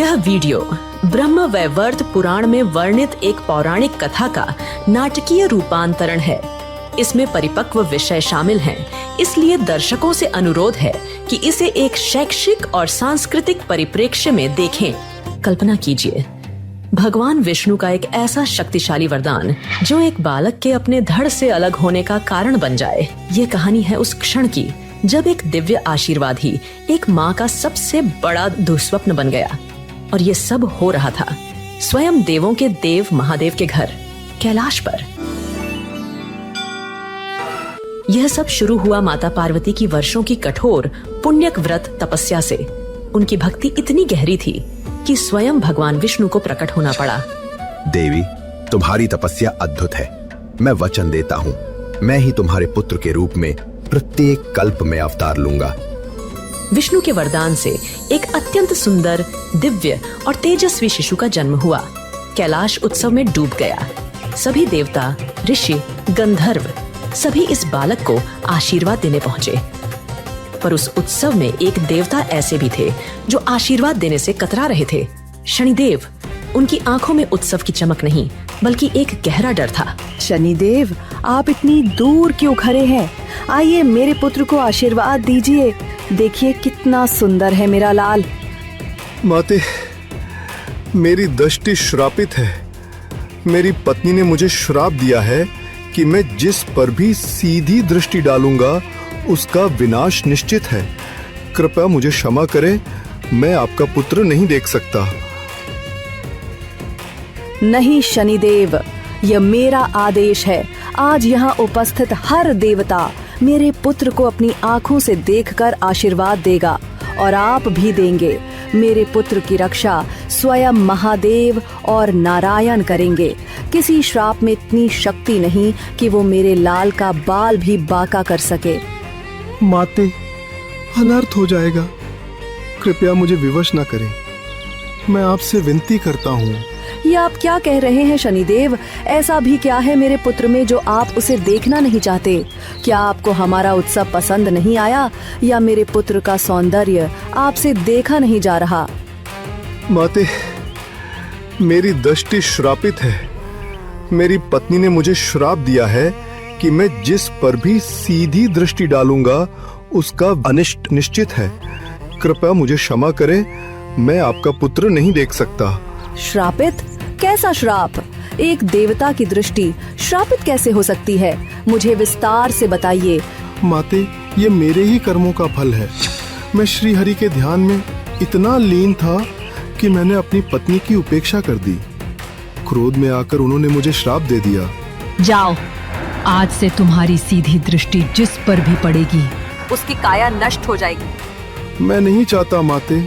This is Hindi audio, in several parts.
यह वीडियो ब्रह्म वैवर्त पुराण में वर्णित एक पौराणिक कथा का नाटकीय रूपांतरण है। इसमें परिपक्व विषय शामिल हैं, इसलिए दर्शकों से अनुरोध है कि इसे एक शैक्षिक और सांस्कृतिक परिप्रेक्ष्य में देखें। कल्पना कीजिए, भगवान विष्णु का एक ऐसा शक्तिशाली वरदान जो एक बालक के अपने धड़ से अलग होने का कारण बन जाए। ये कहानी है उस क्षण की जब एक दिव्य आशीर्वाद ही एक माँ का सबसे बड़ा दुस्वप्न बन गया। और ये सब हो रहा था स्वयं देवों के देव महादेव के घर कैलाश पर। यह सब शुरू हुआ माता पार्वती की वर्षों की कठोर पुण्यक व्रत तपस्या से। उनकी भक्ति इतनी गहरी थी कि स्वयं भगवान विष्णु को प्रकट होना पड़ा। देवी, तुम्हारी तपस्या अद्भुत है। मैं वचन देता हूँ, मैं ही तुम्हारे पुत्र के रूप में प्रत्येक कल्प में अवतार लूंगा। विष्णु के वरदान से एक अत्यंत सुंदर, दिव्य और तेजस्वी शिशु का जन्म हुआ। कैलाश उत्सव में डूब गया। सभी देवता, ऋषि, गंधर्व सभी इस बालक को आशीर्वाद देने पहुंचे। पर उस उत्सव में एक देवता ऐसे भी थे जो आशीर्वाद देने से कतरा रहे थे, शनिदेव। उनकी आंखों में उत्सव की चमक नहीं बल्कि एक गहरा डर था। शनिदेव, आप इतनी दूर क्यों खड़े हैं? आइए मेरे पुत्र को आशीर्वाद दीजिए। देखिए कितना सुंदर है मेरा लाल। माते, मेरी दृष्टि श्रापित है। मेरी पत्नी ने मुझे श्राप दिया है कि मैं जिस पर भी सीधी दृष्टि डालूंगा उसका विनाश निश्चित है। कृपया मुझे क्षमा करें, मैं आपका पुत्र नहीं देख सकता। नहीं शनिदेव, यह मेरा आदेश है। आज यहाँ उपस्थित हर देवता मेरे पुत्र को अपनी आंखों से देखकर आशीर्वाद देगा और आप भी देंगे। मेरे पुत्र की रक्षा स्वयं महादेव और नारायण करेंगे। किसी श्राप में इतनी शक्ति नहीं कि वो मेरे लाल का बाल भी बांका कर सके। माते, अनर्थ हो जाएगा। कृपया मुझे विवश न करें। मैं आपसे विनती करता हूँ। ये आप क्या कह रहे हैं शनिदेव? ऐसा भी क्या है मेरे पुत्र में जो आप उसे देखना नहीं चाहते? क्या आपको हमारा उत्सव पसंद नहीं आया या मेरे पुत्र का सौंदर्य आपसे देखा नहीं जा रहा? माते, मेरी दृष्टि श्रापित है। मेरी पत्नी ने मुझे श्राप दिया है कि मैं जिस पर भी सीधी दृष्टि डालूंगा उसका अनिष्ट निश्चित है। कृपया मुझे क्षमा करें, मैं आपका पुत्र नहीं देख सकता। श्रापित? कैसा श्राप? एक देवता की दृष्टि श्रापित कैसे हो सकती है? मुझे विस्तार से बताइए। माते, ये मेरे ही कर्मों का फल है। मैं श्री हरि के ध्यान में इतना लीन था कि मैंने अपनी पत्नी की उपेक्षा कर दी। क्रोध में आकर उन्होंने मुझे श्राप दे दिया। जाओ, आज से तुम्हारी सीधी दृष्टि जिस पर भी पड़ेगी उसकी काया नष्ट हो जाएगी। मैं नहीं चाहता माते,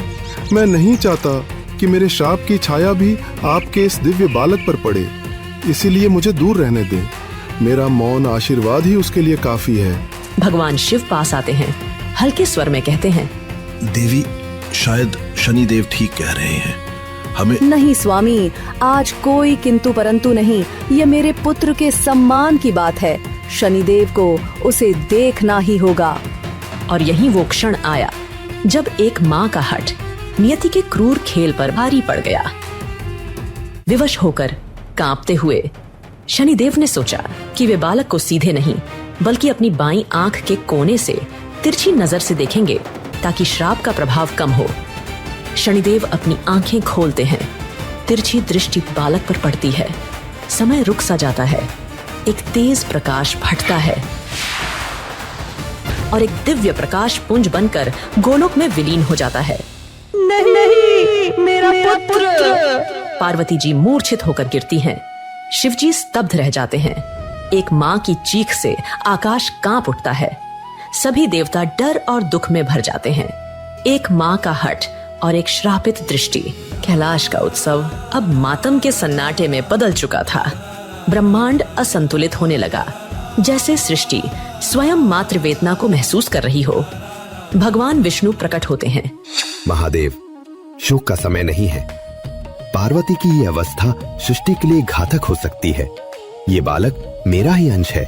मैं नहीं चाहता कि मेरे श्राप की छाया भी आपके इस दिव्य बालक पर पड़े। इसीलिए मुझे दूर रहने दें। मेरा मौन आशीर्वाद ही उसके लिए काफी है। भगवान शिव पास आते हैं, हल्के स्वर में कहते हैं, देवी, शायद शनिदेव ठीक कह रहे हैं। हमें नहीं स्वामी, आज कोई किंतु परंतु नहीं। ये मेरे पुत्र के सम्मान की बात है। शनिदेव को उसे देखना ही होगा। और यही वो क्षण आया जब एक माँ का हठ नियति के क्रूर खेल पर भारी पड़ गया। विवश होकर कांपते हुए शनिदेव ने सोचा कि वे बालक को सीधे नहीं बल्कि अपनी बाईं आंख के कोने से तिरछी नजर से देखेंगे ताकि श्राप का प्रभाव कम हो। शनिदेव अपनी आंखें खोलते हैं। तिरछी दृष्टि बालक पर पड़ती है। समय रुक सा जाता है। एक तेज प्रकाश फटता है और एक दिव्य प्रकाश पुंज बनकर गोलोक में विलीन हो जाता है। नहीं, मेरा पुत्र! पार्वती जी मूर्छित होकर गिरती हैं। शिवजी स्तब्ध रह जाते हैं। एक माँ की चीख से आकाश कांप उठता है। सभी देवता डर और दुख में भर जाते हैं। एक माँ का हठ और एक श्रापित दृष्टि। कैलाश का उत्सव अब मातम के सन्नाटे में बदल चुका था। ब्रह्मांड असंतुलित होने लगा, जैसे सृष्टि स्वयं मातृ वेदना को महसूस कर रही हो। भगवान विष्णु प्रकट होते हैं। महादेव, शोक का समय नहीं है। पार्वती की ये अवस्था सृष्टि के लिए घातक हो सकती है। ये बालक मेरा ही अंश है।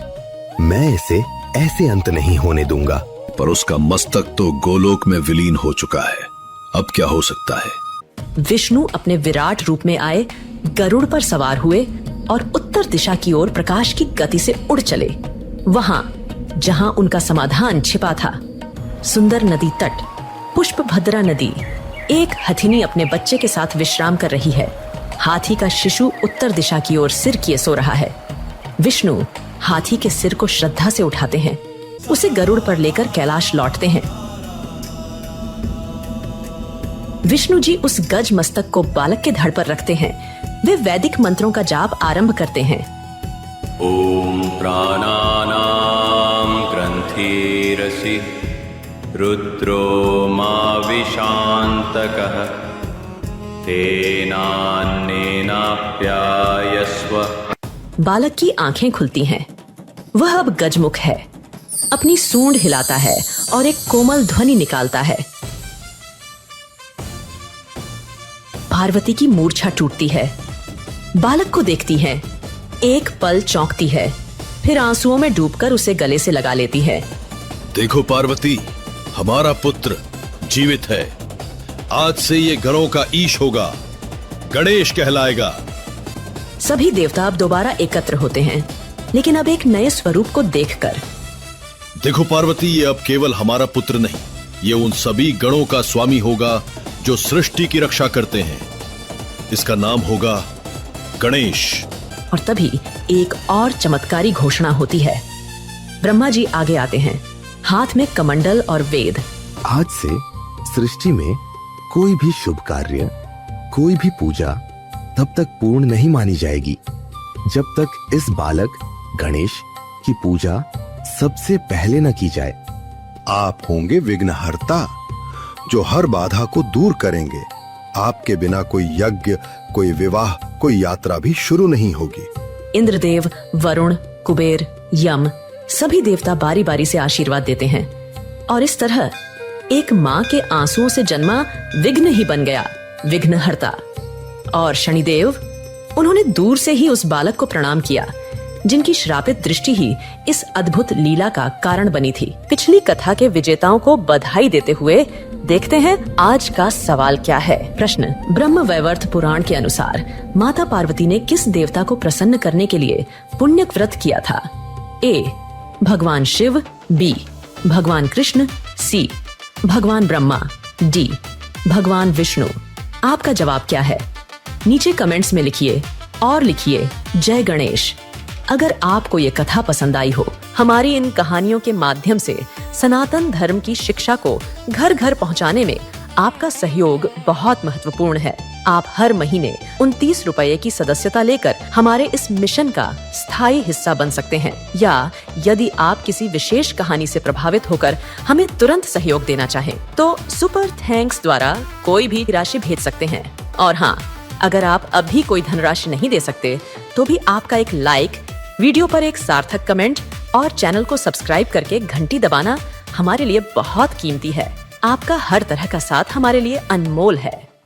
मैं इसे ऐसे अंत नहीं होने दूंगा। पर उसका मस्तक तो गोलोक में विलीन हो चुका है। अब क्या हो सकता है? विष्णु अपने विराट रूप में आए, गरुड़ पर सवार हुए और उत्तर दिशा की ओर प्रकाश की गति से उड़ चले। वहां जहां उनका समाधान छिपा था, सुंदर नदी तट, पुष्पभद्रा नदी, एक हथिनी अपने बच्चे के साथ विश्राम कर रही है। हाथी का शिशु उत्तर दिशा की ओर सिर किए सो रहा है। विष्णु हाथी के सिर को श्रद्धा से उठाते हैं, उसे गरुड़ पर लेकर कैलाश लौटते हैं। विष्णु जी उस गज मस्तक को बालक के धड़ पर रखते हैं। वे वैदिक मंत्रों का जाप आरंभ करते हैं। ओम प्राणानाम ग्रंथिरसि रुद्रो मा विशांतकः तेनान्नेनाप्यायस्व। बालक की आंखें खुलती हैं। वह अब गजमुख है, अपनी सूंड हिलाता है और एक कोमल ध्वनि निकालता है। पार्वती की मूर्छा टूटती है। बालक को देखती है, एक पल चौंकती है, फिर आंसुओं में डूबकर उसे गले से लगा लेती है। देखो पार्वती, हमारा पुत्र जीवित है। आज से ये गणों का ईश होगा, गणेश कहलाएगा। सभी देवता अब दोबारा एकत्र होते हैं, लेकिन अब एक नए स्वरूप को देखकर। देखो पार्वती, ये अब केवल हमारा पुत्र नहीं, ये उन सभी गणों का स्वामी होगा जो सृष्टि की रक्षा करते हैं। इसका नाम होगा गणेश। और तभी एक और चमत्कारी घोषणा होती है। ब्रह्मा जी आगे आते हैं, हाथ में कमंडल और वेद। आज से सृष्टि में कोई भी शुभ कार्य, कोई भी पूजा तब तक पूर्ण नहीं मानी जाएगी जब तक इस बालक गणेश की पूजा सबसे पहले न की जाए। आप होंगे विघ्नहर्ता, जो हर बाधा को दूर करेंगे। आपके बिना कोई यज्ञ, कोई विवाह, कोई यात्रा भी शुरू नहीं होगी। इंद्रदेव, वरुण, कुबेर, यम सभी देवता बारी बारी से आशीर्वाद देते हैं और इस तरह एक माँ के आंसुओं से जन्मा विघ्न ही बन गया विघ्नहर्ता। और शनिदेव, उन्होंने दूर से ही उस बालक को प्रणाम किया जिनकी श्रापित दृष्टि ही इस अद्भुत लीला का कारण बनी थी। पिछली कथा के विजेताओं को बधाई देते हुए देखते हैं आज का सवाल क्या है। प्रश्न, ब्रह्म वैवर्त पुराण के अनुसार माता पार्वती ने किस देवता को प्रसन्न करने के लिए पुण्य व्रत किया था? ए, भगवान शिव, बी, भगवान कृष्ण, सी, भगवान ब्रह्मा, डी, भगवान विष्णु। आपका जवाब क्या है? नीचे कमेंट्स में लिखिए और लिखिए जय गणेश। अगर आपको ये कथा पसंद आई हो, हमारी इन कहानियों के माध्यम से सनातन धर्म की शिक्षा को घर घर पहुंचाने में आपका सहयोग बहुत महत्वपूर्ण है। आप हर महीने 29 रुपए की सदस्यता लेकर हमारे इस मिशन का स्थायी हिस्सा बन सकते हैं, या यदि आप किसी विशेष कहानी से प्रभावित होकर हमें तुरंत सहयोग देना चाहें तो सुपर थैंक्स द्वारा कोई भी राशि भेज सकते हैं। और हाँ, अगर आप अभी कोई धनराशि नहीं दे सकते तो भी आपका एक लाइक, वीडियो पर एक सार्थक कमेंट और चैनल को सब्सक्राइब करके घंटी दबाना हमारे लिए बहुत कीमती है। आपका हर तरह का साथ हमारे लिए अनमोल है।